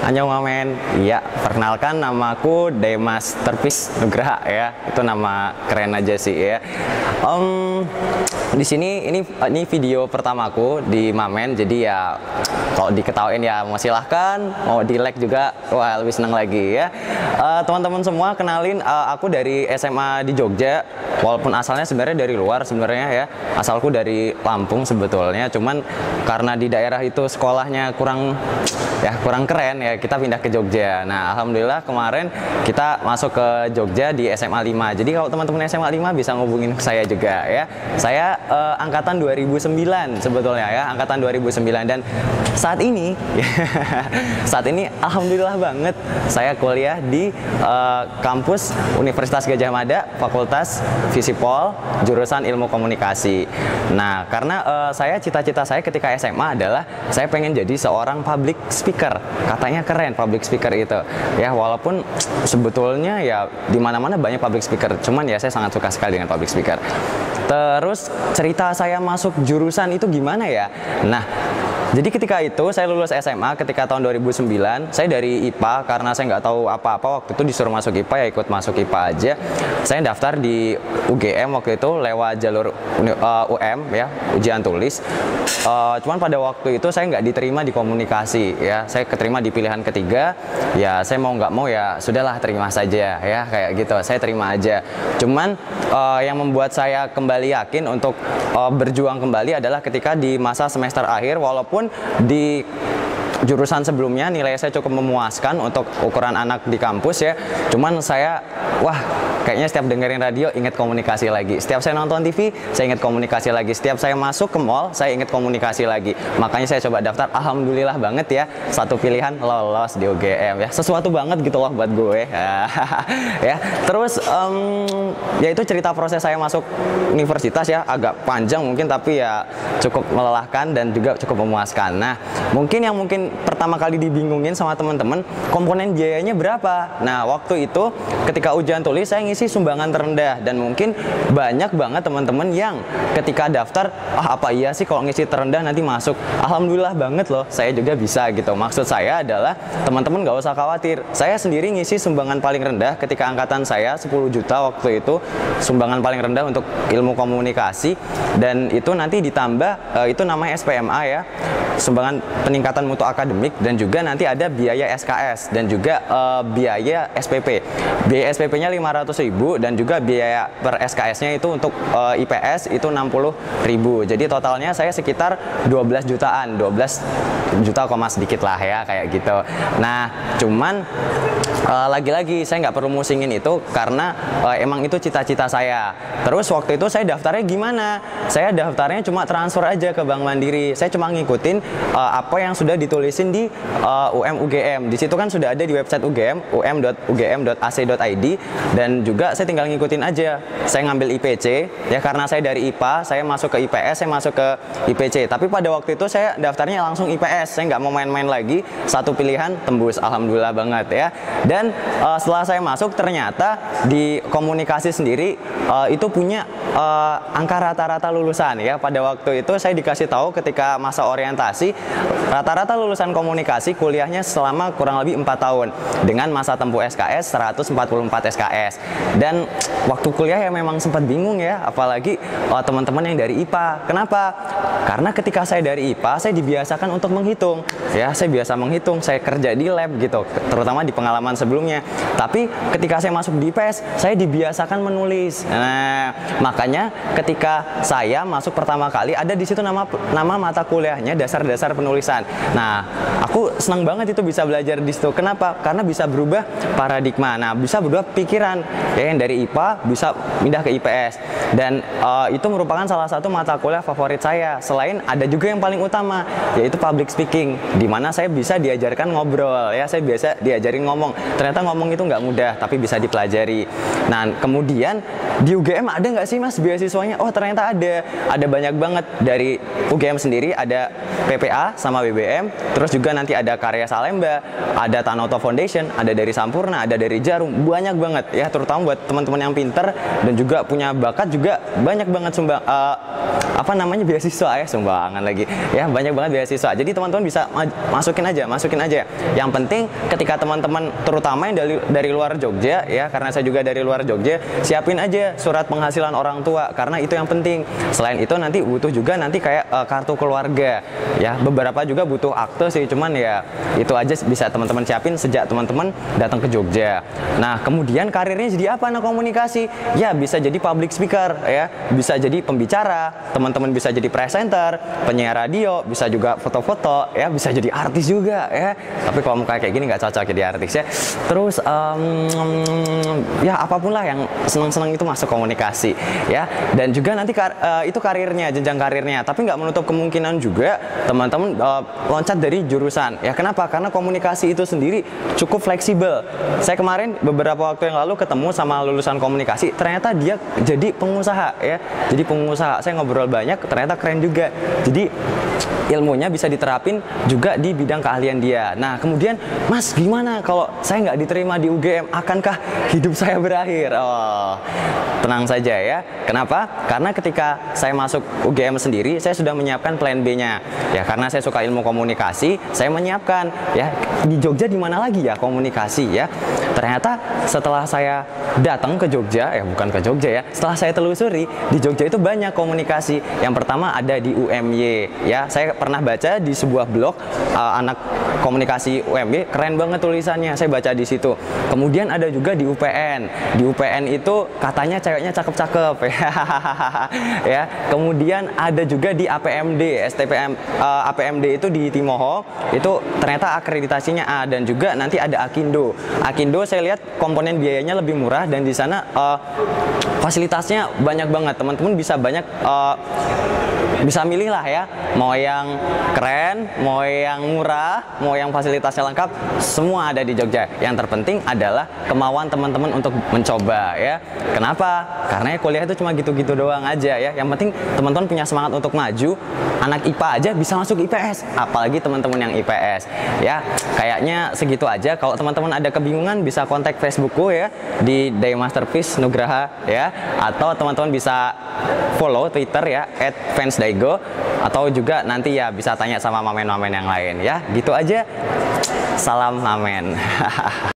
Annyeong Mamen. Iya, perkenalkan namaku Demas Terpis Nugraha ya. Itu nama keren aja sih ya. Di sini ini video pertamaku di Mamen. Jadi ya kalau diketawain ya mau silahkan, mau di like juga wah lebih seneng lagi ya. Teman-teman semua kenalin, aku dari SMA di Jogja. Walaupun asalnya sebenarnya dari luar sebenarnya ya. Asalku dari Lampung sebetulnya. Cuman karena di daerah itu sekolahnya kurang keren ya, kita pindah ke Jogja. Nah, alhamdulillah kemarin kita masuk ke Jogja di SMA 5. Jadi kalau teman-teman SMA 5 bisa ngubungin saya juga ya. Saya angkatan 2009 sebetulnya ya, angkatan 2009 dan saat ini alhamdulillah banget saya kuliah di kampus Universitas Gadjah Mada, Fakultas Visipol, jurusan Ilmu Komunikasi. Nah, karena cita-cita saya ketika SMA adalah saya pengen jadi seorang public speaker. Katanya keren public speaker itu. Ya, walaupun sebetulnya ya di mana-mana banyak public speaker, cuman ya saya sangat suka sekali dengan public speaker. Terus cerita saya masuk jurusan itu gimana ya? Nah, jadi ketika itu saya lulus SMA ketika tahun 2009, saya dari IPA karena saya nggak tahu apa-apa waktu itu disuruh masuk IPA ya ikut masuk IPA aja. Saya daftar di UGM waktu itu lewat jalur UM ya, ujian tulis. Cuman pada waktu itu saya nggak diterima di komunikasi ya, saya keterima di pilihan ketiga. Ya saya mau nggak mau ya sudahlah terima saja ya kayak gitu, saya terima aja. Cuman yang membuat saya kembali yakin untuk berjuang kembali adalah ketika di masa semester akhir, walaupun di jurusan sebelumnya nilai saya cukup memuaskan untuk ukuran anak di kampus ya, cuman saya kayaknya setiap dengerin radio ingat komunikasi lagi, setiap saya nonton TV saya ingat komunikasi lagi, setiap saya masuk ke mall saya ingat komunikasi lagi. Makanya saya coba daftar, alhamdulillah banget ya, satu pilihan lolos di UGM ya, sesuatu banget gitu loh buat gue ya. Terus ya itu cerita proses saya masuk universitas ya, agak panjang mungkin tapi ya cukup melelahkan dan juga cukup memuaskan. Nah, mungkin pertama kali dibingungin sama teman-teman, komponen biayanya berapa. Nah, waktu itu ketika ujian tulis saya ngisi sumbangan terendah, dan mungkin banyak banget teman-teman yang ketika daftar, apa iya sih kalau ngisi terendah nanti masuk. Alhamdulillah banget loh, saya juga bisa gitu. Maksud saya adalah teman-teman gak usah khawatir, saya sendiri ngisi sumbangan paling rendah ketika angkatan saya 10 juta waktu itu, sumbangan paling rendah untuk ilmu komunikasi, dan itu nanti ditambah itu namanya SPMA ya, sumbangan peningkatan mutu akademik, dan juga nanti ada biaya SKS dan juga biaya SPP. Biaya SPP-nya 500.000 dan juga biaya per SKS-nya itu untuk IPS itu 60.000. Jadi totalnya saya sekitar 12 jutaan, 12 juta koma sedikit lah ya kayak gitu. Nah, cuman lagi-lagi saya nggak perlu musingin itu karena emang itu cita-cita saya. Terus waktu itu saya daftarnya gimana? Saya daftarnya cuma transfer aja ke Bank Mandiri. Saya cuma ngikutin apa yang sudah ditulisin di UGM. Di situ kan sudah ada di website UGM, um.ugm.ac.id, dan juga saya tinggal ngikutin aja. Saya ngambil IPC ya, karena saya dari IPA, saya masuk ke IPS, saya masuk ke IPC. Tapi pada waktu itu saya daftarnya langsung IPS. Saya nggak mau main-main lagi, satu pilihan tembus, alhamdulillah banget ya. Dan setelah saya masuk ternyata di komunikasi sendiri itu punya angka rata-rata lulusan ya. Pada waktu itu saya dikasih tahu ketika masa orientasi, rata-rata lulusan komunikasi kuliahnya selama kurang lebih 4 tahun dengan masa tempuh SKS 144 SKS. Dan waktu kuliah ya memang sempat bingung ya, apalagi teman-teman yang dari IPA. Kenapa? Karena ketika saya dari IPA saya dibiasakan untuk menghitung ya, saya biasa menghitung, saya kerja di lab gitu, terutama di pengalaman sebelumnya. Tapi ketika saya masuk di IPS saya dibiasakan menulis. Nah, makanya ketika saya masuk pertama kali ada di situ nama mata kuliahnya dasar-dasar penulisan. Nah, aku senang banget itu bisa belajar di situ. Kenapa? Karena bisa berubah paradigma. Nah, bisa berubah pikiran ya, yang dari IPA bisa pindah ke IPS. Dan itu merupakan salah satu mata kuliah favorit saya. Selain ada juga yang paling utama, yaitu public speaking, di mana saya bisa diajarkan ngobrol ya, saya biasa diajarin ngomong. ternyata ngomong itu nggak mudah, tapi bisa dipelajari. Nah, kemudian di UGM ada nggak sih Mas beasiswanya? Oh, ternyata ada banyak banget. Dari UGM sendiri ada PPA sama BBM, terus juga nanti ada Karya Salemba, ada Tanoto Foundation, ada dari Sampurna, ada dari Jarum, banyak banget ya, terutama buat teman-teman yang pinter dan juga punya bakat, juga banyak banget beasiswa ya, sumbangan lagi ya, banyak banget beasiswa. Jadi teman-teman bisa masukin aja. Yang penting ketika teman-teman terutama yang dari luar Jogja ya, karena saya juga dari luar Jogja, siapin aja surat penghasilan orang tua karena itu yang penting. Selain itu nanti butuh juga nanti kayak kartu keluarga ya, beberapa juga butuh akte sih, cuman ya itu aja bisa teman-teman siapin sejak teman-teman datang ke Jogja. Nah, kemudian karirnya jadi apa anak komunikasi? Ya bisa jadi public speaker ya, bisa jadi pembicara, teman-teman bisa jadi presenter, penyiar radio, bisa juga foto-foto ya, bisa jadi artis juga ya. Tapi kalau muka kayak gini nggak cocok jadi artis ya. Terus ya apapun lah yang senang-senang itu masuk komunikasi ya. Dan juga nanti itu karirnya, jenjang karirnya. Tapi nggak menutup kemungkinan juga teman-teman loncat dari jurusan ya. Kenapa? Karena komunikasi itu sendiri cukup fleksibel. Saya kemarin beberapa waktu yang lalu ketemu sama lulusan komunikasi, ternyata dia jadi pengusaha ya. Jadi pengusaha, saya ngobrol banyak, ternyata keren juga. Jadi ilmunya bisa diterapin juga di bidang keahlian dia. Nah, kemudian Mas, gimana kalau saya nggak diterima di UGM? Akankah hidup saya berakhir? Oh, tenang saja ya. Kenapa? Karena ketika saya masuk UGM sendiri, saya sudah menyiapkan plan B-nya. Ya, karena saya suka ilmu komunikasi, saya menyiapkan ya, di Jogja di mana lagi ya komunikasi ya. Ternyata setelah saya datang ke Jogja, bukan ke Jogja ya, setelah saya telusuri, di Jogja itu banyak komunikasi. Yang pertama ada di UMY ya. Saya pernah baca di sebuah blog anak komunikasi UMY, keren banget tulisannya, saya baca di situ. Kemudian ada juga di UPN. Di UPN itu katanya ceweknya cakep-cakep ya. Kemudian ada juga di APMD, APMD itu di Timoho, itu ternyata akreditasinya A. Dan juga nanti ada Akindo. Akindo saya lihat komponen biayanya lebih murah dan di sana fasilitasnya banyak banget. Teman-teman bisa bisa milih lah ya, mau yang keren, mau yang murah, mau yang fasilitasnya lengkap, semua ada di Jogja. Yang terpenting adalah kemauan teman-teman untuk mencoba ya. Kenapa? Karena kuliah itu cuma gitu-gitu doang aja ya. Yang penting teman-teman punya semangat untuk maju. Anak IPA aja bisa masuk IPS, apalagi teman-teman yang IPS ya. Kayaknya segitu aja. Kalau teman-teman ada kebingungan bisa kontak Facebookku ya, di Daymasterpiece Nugraha ya, atau teman-teman bisa follow Twitter ya @fansdaigo, atau juga nanti ya bisa tanya sama mamen-mamen yang lain ya. Gitu aja. Salam mamen.